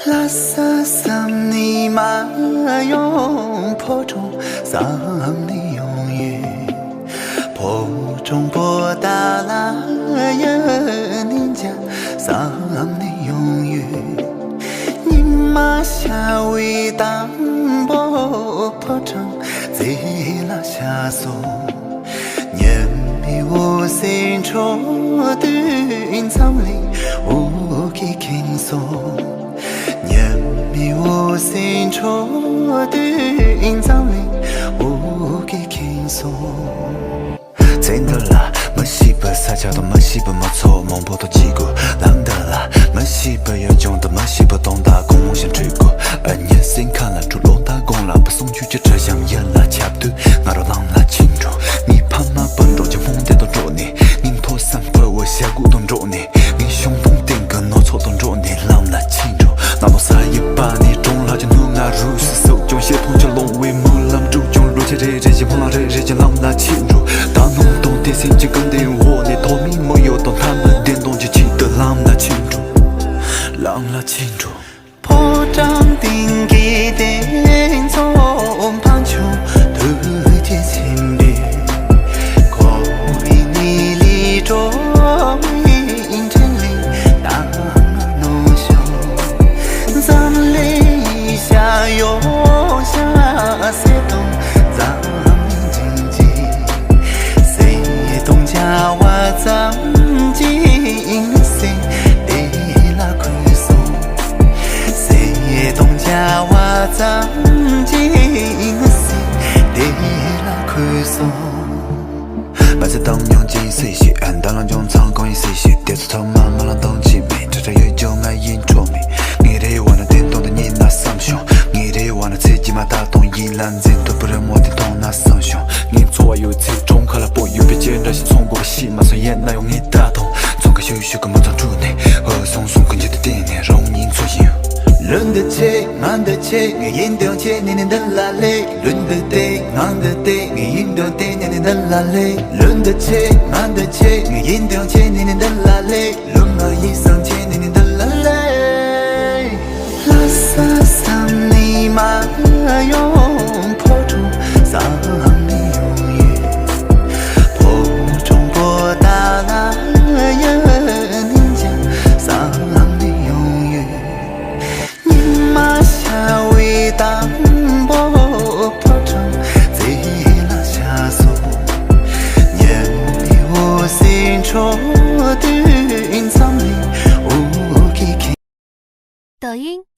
拉萨桑尼玛用坡中桑尼用语，坡中波达拉耶宁家桑尼用语，尼玛夏维当波坡中贼拉夏松，年比我心中的云苍里无给轻松。年比我心中的云藏里，无给轻松。真的啦，没西北撒娇的没西北没错，梦不到几个浪的啦，没西北有种的没西北东大公梦想追过，2年心看了主龙打工了，不送去就这样也啦，差不多我都浪啦清楚，你怕嘛笨着就梦得到着你，你拖三拍我下鼓动着你，你胸痛定个脑错动着你，浪啦清楚。那么撒一把你中了就能拿入是手中协同就龙为木浪主中如切这些碰浪这些浪啦清楚，大弄懂的心情更得我你透明没有懂他们电动就记得浪啦清楚，浪啦清楚。破掌定给电从旁球突接前边，可以你里中。又下谁懂咱们经济？谁也懂家娃咱经谁得拉亏损？谁也懂家娃咱经谁得拉亏损？把这当用尽谁些，俺当啷中仓工一谁些，电视头慢慢啷当起没，这这有就爱引出名，你得玩的电动的你那三雄。我那自己嘛打动一篮子都不认我的动那伤胸，你左右这中可了不有别见着心从过戏嘛算也那用你打动，从个羞羞个满场主内，和松松跟着的电念容易左右。论得起，俺得起，我引导起年年的拉累；论得对，俺得对，我引导对年年的拉累；论得起，俺得起，我引导起年年的拉累；论我一生起年年的拉累。拉萨桑尼玛用坡中桑尼用语，坡中波达拉耶宁家桑尼用语，尼玛夏维当波坡中贼拉夏松，年比我心中的云藏里无给轻。抖音。